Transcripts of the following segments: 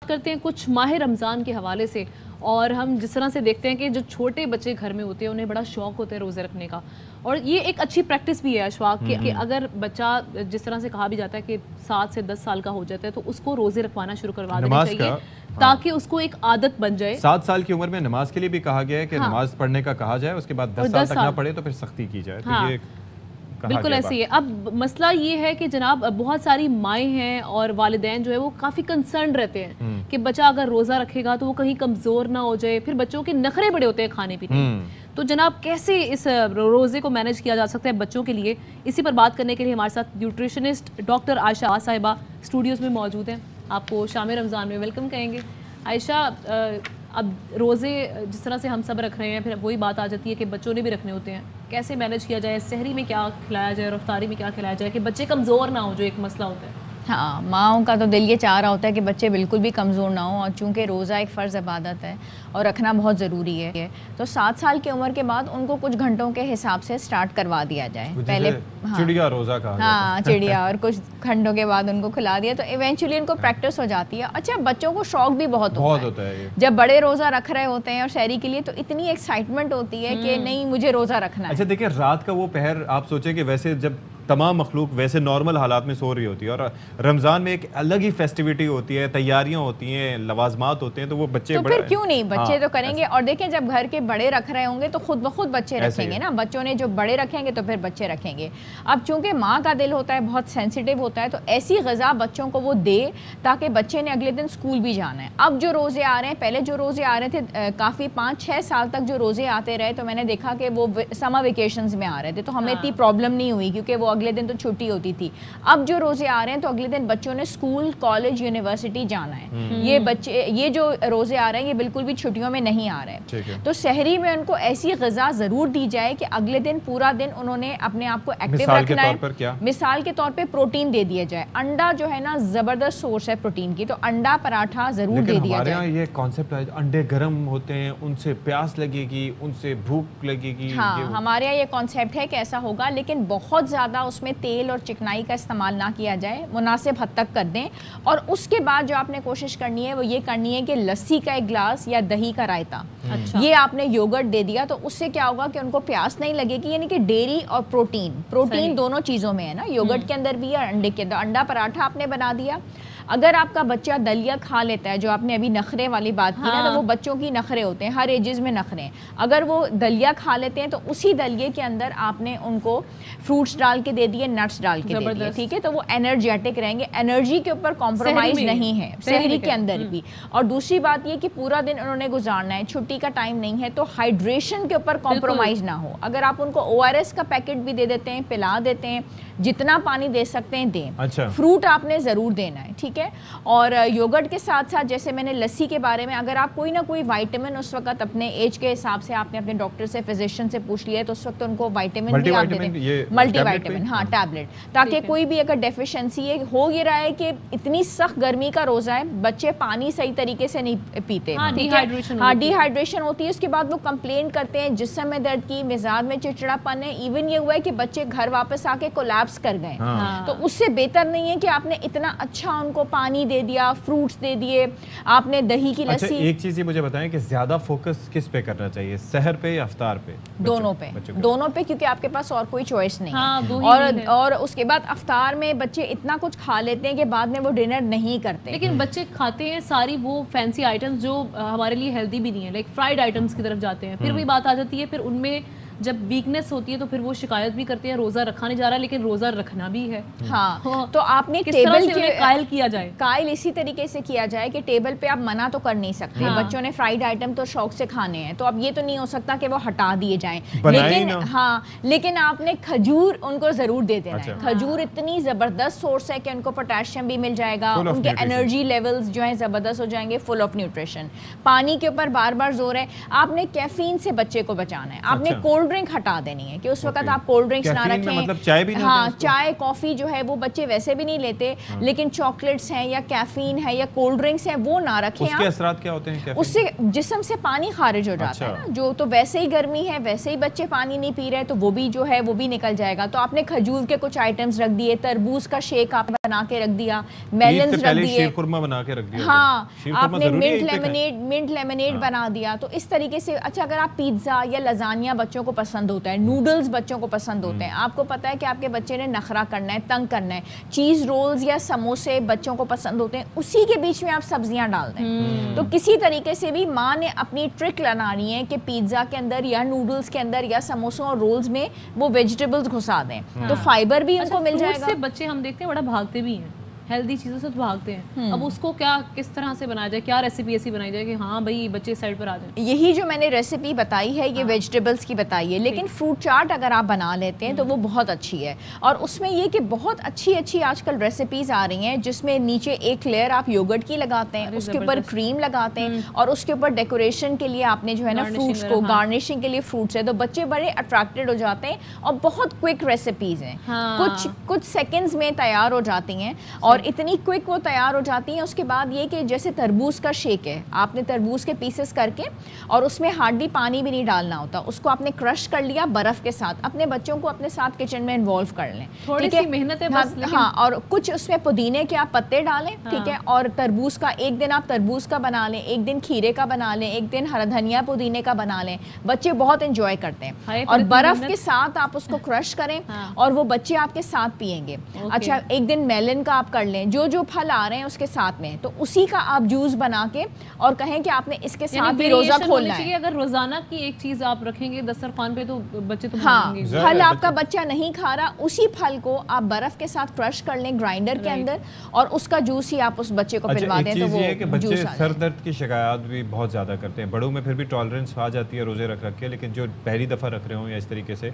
करते हैं कुछ माह रमज़ान के हवाले से। और हम जिस तरह से देखते हैं कि जो छोटे बच्चे घर में होते हैं उन्हें बड़ा शौक होता है रोज़े रखने का, और ये एक अच्छी प्रैक्टिस भी है अशफाक कि अगर बच्चा जिस तरह से कहा भी जाता है कि 7 से 10 साल का हो जाता है तो उसको रोज़े रखवाना शुरू करवा देना चाहिए ताकि उसको एक आदत बन जाए। 7 साल की उम्र में नमाज के लिए भी कहा गया है कि नमाज पढ़ने का कहा जाए, उसके बाद 10 साल तक ना पढ़े तो फिर सख्ती की जाए। तो ये बिल्कुल ऐसे ही है। अब मसला ये है कि जनाब बहुत सारी माएँ हैं और वालिदैन जो है वो काफ़ी कंसर्न रहते हैं कि बच्चा अगर रोज़ा रखेगा तो वो कहीं कमज़ोर ना हो जाए, फिर बच्चों के नखरे बड़े होते हैं खाने पीने। तो जनाब कैसे इस रोज़े को मैनेज किया जा सकता है बच्चों के लिए, इसी पर बात करने के लिए हमारे साथ न्यूट्रिशनिस्ट डॉक्टर आयशा साहिबा स्टूडियोज़ में मौजूद हैं। आपको शाम रमज़ान में वेलकम कहेंगे। आयशा, अब रोज़े जिस तरह से हम सब रख रहे हैं, फिर वही बात आ जाती है कि बच्चों ने भी रखने होते हैं, कैसे मैनेज किया जाए, सहरी में क्या खिलाया जाए और इफ्तारी में क्या खिलाया जाए कि बच्चे कमज़ोर ना हो, जो एक मसला होता है। हाँ, माँओं का तो दिल ये चाह रहा होता है कि बच्चे बिल्कुल भी कमज़ोर ना हो, और चूँकि रोज़ा एक फ़र्ज़ इबादत है और रखना बहुत ज़रूरी है, तो 7 साल की उम्र के बाद उनको कुछ घंटों के हिसाब से स्टार्ट करवा दिया जाए। पहले चिड़िया रोज़ा का, हाँ चिड़िया, और कुछ घंटों के बाद उनको खिला दिया तो इवेंचुअली उनको प्रैक्टिस हो जाती है। अच्छा, बच्चों को शौक भी बहुत होता है। जब बड़े रोज़ा रख रहे होते हैं और शहरी के लिए तो इतनी एक्साइटमेंट होती है कि नहीं मुझे रोज़ा रखना है। अच्छा देखिए, रात का वो पहर आप सोचें कि वैसे जब तमाम मखलूक वैसे नॉर्मल हालात में सो रही होती है और रमज़ान में एक अलग ही फेस्टिविटी होती है, तैयारियां होती हैं, लवाजमात होते हैं, तो वो बच्चे तो फिर क्यों नहीं, बच्चे तो करेंगे। और देखें, जब घर के बड़े रख रहे होंगे तो खुद ब खुद बच्चे रखेंगे ना, बच्चों ने जो बड़े रखेंगे तो फिर बच्चे रखेंगे। अब चूंकि माँ का दिल होता है बहुत सेंसिटिव होता है, तो ऐसी ग़िज़ा बच्चों को वो दे ताकि बच्चे ने अगले दिन स्कूल भी जाना है। अब जो रोज़े आ रहे हैं, पहले जो रोज़े आ रहे थे काफ़ी 5-6 साल तक जो रोज़े आते रहे, तो मैंने देखा कि वो समर वेकेशंस में आ रहे थे, तो हमें इतनी प्रॉब्लम नहीं हुई क्योंकि वो अगले दिन तो छुट्टी होती थी। अब जो रोजे आ रहे हैं तो अगले दिन बच्चों ने स्कूल, कॉलेज, यूनिवर्सिटी जाना है। ये बच्चे, ये जो रोजे आ रहे हैं ये बिल्कुल भी छुट्टियों में नहीं आ रहे हैं। तो शहरी में उनको ऐसी ग़िज़ा ज़रूर दी जाए कि अगले दिन पूरा दिन उन्होंने अपने आप को एक्टिव रखना है। मिसाल के तौर पे प्रोटीन दे दिया जाए। अंडा जो है ना ज़बरदस्त सोर्स है प्रोटीन की, तो अंडा पराठा ज़रूर दे दिया जाए। ये कॉन्सेप्ट है, अंडे गर्म होते हैं, उनसे प्यास लगेगी, उनसे भूख लगेगी। हाँ, हमारे यहाँ ये कॉन्सेप्ट है कि ऐसा होगा, लेकिन बहुत ज़्यादा उसमें तेल और चिकनाई का इस्तेमाल ना किया जाए, मुनासिब हद तक कर दें। और उसके बाद जो आपने कोशिश करनी है वो ये करनी है कि लस्सी का एक गिलास या दही का रायता, ये आपने योगर्ट दे दिया, तो उससे क्या होगा कि उनको प्यास नहीं लगेगी। यानी कि डेयरी और प्रोटीन दोनों चीज़ों में है ना, योगर्ट के अंदर भी है, अंडे के अंदर। अंडा पराठा आपने बना दिया। अगर आपका बच्चा दलिया खा लेता है, जो आपने अभी नखरे वाली बात की ना, तो वो बच्चों की नखरे होते हैं, हर एजेस में नखरे हैं। अगर वो दलिया खा लेते हैं तो उसी दलिये के अंदर आपने उनको फ्रूट्स डाल के दे दिए, नट्स डाल के दे दिए, ठीक है, तो वो एनर्जेटिक रहेंगे। एनर्जी के ऊपर कॉम्प्रोमाइज नहीं है सहरी के अंदर भी। और दूसरी बात ये कि पूरा दिन उन्होंने गुजारना है, छुट्टी का टाइम नहीं है, तो हाइड्रेशन के ऊपर कॉम्प्रोमाइज ना हो। अगर आप उनको ORS का पैकेट भी दे देते हैं, पिला देते हैं, जितना पानी दे सकते हैं दें। अच्छा। फ्रूट आपने ज़रूर देना है, ठीक है। और योगर्ट के साथ साथ जैसे मैंने लस्सी के बारे में, अगर आप कोई ना कोई विटामिन उस वक्त अपने एज के हिसाब से आपने अपने डॉक्टर से, फिजिशियन से पूछ लिया, तो उस वक्त उनको विटामिन भी आप दे दें, मल्टीविटामिन, हाँ टैबलेट, ताकि कोई भी अगर डेफिशिएंसी हो ये रहा है कि इतनी सख्त गर्मी का रोज़ा है, बच्चे पानी सही तरीके से नहीं पीते, हाँ डिहाइड्रेशन होती है। उसके बाद वो कंप्लेन करते हैं जिस्म में दर्द की, मिजाज में चिड़चिड़ापन है। इवन ये हुआ है कि बच्चे घर वापस आके कोलैप्स कर गए। तो उससे बेहतर नहीं है कि आपने इतना अच्छा उनको पानी दे दिया, फ्रूट्स दे दिए, आपने दही की लस्सी। अच्छा, एक चीज ये मुझे बताएं कि ज्यादा फोकस किस पे करना चाहिए, सहर पे या इफ्तार पे? दोनों पे, क्योंकि आपके पास और कोई चॉइस नहीं है। और उसके बाद इफ्तार में बच्चे इतना कुछ खा लेते हैं कि बाद में वो डिनर नहीं करते। लेकिन बच्चे खाते हैं सारी वो फैंसी आइटम्स जो हमारे लिए हेल्दी भी नहीं है, लाइक फ्राइड आइटम्स की तरफ जाते हैं। फिर वही बात आ जाती है, फिर उनमें जब वीकनेस होती है तो फिर वो शिकायत भी करते हैं रोज़ा रखा नहीं जा रहा, लेकिन रोज़ा रखना भी है। हाँ, तो आपने टेबल के कायल किया जाए, कायल इसी तरीके से किया जाए कि टेबल पे आप मना तो कर नहीं सकते। बच्चों ने फ्राइड आइटम तो शौक से खाने हैं, तो अब ये तो नहीं हो सकता कि वो हटा दिए जाएं, लेकिन आपने खजूर उनको जरूर दे देना है। खजूर इतनी जबरदस्त सोर्स है कि उनको पोटेशियम भी मिल जाएगा, उनके एनर्जी लेवल्स जो है जबरदस्त हो जाएंगे, फुल ऑफ न्यूट्रिशन। पानी के ऊपर बार बार जोर है, आपने कैफीन से बच्चे को बचाना है, आपने कोल्ड कोल्ड ड्रिंक हटा देनी है कि उस वक्त आप कोल्ड ड्रिंक्स ना रखें, मतलब चाय भी ना, हाँ चाय कॉफी जो है वो बच्चे वैसे भी नहीं लेते, लेकिन चॉकलेट्स हैं या कैफीन है या कोल्ड ड्रिंक्स हैं वो ना रखें। उसके असरात क्या होते हैं? उससे जिस्म से पानी खारिज हो जाता है ना, जो तो वैसे ही गर्मी है वैसे ही बच्चे पानी नहीं पी रहे तो वो भी जो है वो भी निकल जाएगा। तो आपने खजूर के कुछ आइटम्स रख दिए, तरबूज का शेक आप बना के रख दिया, मेलन्स रख दिए, शीरकुरमा बना के रख दिया, हाँ आपने मिंट लेमनेड बना दिया। तो इस तरीके से अच्छा, अगर आप पिज्जा या लजानिया बच्चों को पसंद होता है, नूडल्स बच्चों को पसंद होते हैं, आपको पता है कि आपके बच्चे ने नखरा करना है, तंग करना है, चीज रोल्स या समोसे बच्चों को पसंद होते हैं, उसी के बीच में आप सब्जियां डाल दें। तो किसी तरीके से भी माँ ने अपनी ट्रिक लगानी है कि पिज्जा के अंदर या नूडल्स के अंदर या समोसों और रोल्स में वो वेजिटेबल्स घुसा दें, तो फाइबर भी उनको मिल जाएगा। से बच्चे हम देखते हैं बड़ा भागते भी हैं, हेल्दी चीज़ों से तो भागते हैं। अब उसको क्या किस तरह से बनाया जाए, क्या रेसिपी ऐसी बनाई जाए कि हाँ भाई बच्चे साइड पर आ जाए? यही जो मैंने रेसिपी बताई है ये वेजिटेबल्स की बताई है, लेकिन फ्रूट चाट अगर आप बना लेते हैं तो वो बहुत अच्छी है। और उसमें ये कि बहुत अच्छी अच्छी आजकल रेसिपीज आ रही हैं जिसमें नीचे एक लेयर आप योगर्ट की लगाते हैं, उसके ऊपर क्रीम लगाते हैं और उसके ऊपर डेकोरेशन के लिए आपने जो है ना फ्रूट्स को गार्निशिंग के लिए फ्रूट्स है, तो बच्चे बड़े अट्रैक्टेड हो जाते हैं और बहुत क्विक रेसिपीज हैं, कुछ सेकेंड्स में तैयार हो जाती हैं और इतनी क्विक वो तैयार हो जाती हैं। उसके बाद ये कि जैसे तरबूज का शेक है, आपने तरबूज के पीसेस करके और उसमें हार्डली पानी भी नहीं डालना होता, उसको आपने क्रश कर लिया बर्फ के साथ, अपने बच्चों को अपने साथ किचन में इन्वॉल्व कर लें। थोड़ी सी मेहनत है बस, हाँ, और कुछ उसमें पुदीने के आप पत्ते डालें, ठीक है, और तरबूज का एक दिन आप तरबूज का बना लें, एक दिन खीरे का बना लें, एक दिन हरा धनिया पुदीने का बना लें, बच्चे बहुत एंजॉय करते हैं। और बर्फ के साथ आप उसको क्रश करें और वो बच्चे आपके साथ पियेंगे। अच्छा, एक दिन मेलन का आप कर लें, जो जो फल आ रहे हैं उसके साथ में, तो उसी का आप जूस बना के और कहें कि आपने इसके साथ भी रोजा खोलना है। अगर रोजाना की एक चीज आप रखेंगे दस्तरखान पे तो बच्चे तो हाँ, फल आपका बच्चा नहीं खा रहा, उसी फल को आप बर्फ के साथ क्रश कर लें ग्राइंडर के अंदर और उसका जूस ही आप उस बच्चे को पिलवा दें। तो वो है कि बच्चे सर दर्द की शिकायत भी बहुत ज्यादा करते हैं, बड़ों में फिर भी टॉलरेंस आ जाती है रोजे रख के, लेकिन जो पहली दफा रख रहे हो या इस तरीके से,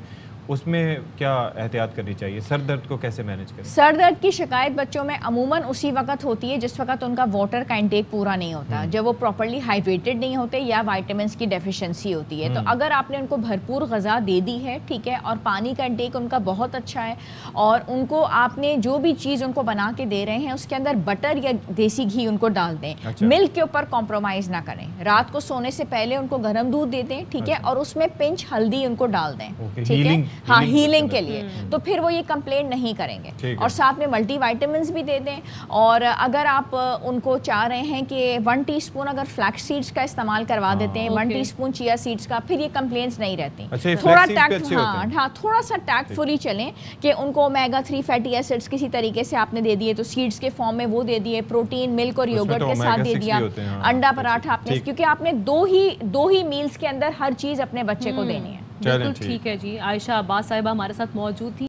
उसमें क्या एहतियात करनी चाहिए? सर दर्द को कैसे मैनेज करें? सर दर्द की शिकायत बच्चों में अमूमन उसी वक्त होती है जिस वक्त उनका वाटर का इंटेक पूरा नहीं होता, जब वो प्रॉपर्ली हाइड्रेटेड नहीं होते या विटामिन्स की डेफिशिएंसी होती है। तो अगर आपने उनको भरपूर ग़िज़ा दे दी है, ठीक है, और पानी का इंटेक उनका बहुत अच्छा है और उनको आपने जो भी चीज़ उनको बना के दे रहे हैं उसके अंदर बटर या देसी घी उनको डाल दें। अच्छा। मिल्क के ऊपर कॉम्प्रोमाइज़ ना करें, रात को सोने से पहले उनको गर्म दूध दे दें, ठीक है, और उसमें पिंच हल्दी उनको डाल दें, ठीक है, हाँ, हीलिंग के लिए। तो फिर वो ये कंप्लेंट नहीं करेंगे। और साथ में मल्टीविटामिन्स भी दे दें। और अगर आप उनको चाह रहे हैं कि 1 टीस्पून अगर फ्लैक्स सीड्स का इस्तेमाल करवा देते हैं, 1 टीस्पून चिया सीड्स का, फिर ये कंप्लेंट्स नहीं रहती। थोड़ा टैक्ट, हाँ, थोड़ा सा टैक्टफुली चलें कि उनको ओमेगा 3 फैटी एसिड्स किसी तरीके से आपने दे दिए तो सीड्स के फॉर्म में वो दे दिए, प्रोटीन मिल्क और योगर्ट के साथ दे दिया, अंडा पराठा आपने, क्योंकि आपने दो ही मील्स के अंदर हर चीज़ अपने बच्चे को देनी है। बिल्कुल ठीक है जी। आयशा अब्बास साहिबा हमारे साथ मौजूद थी।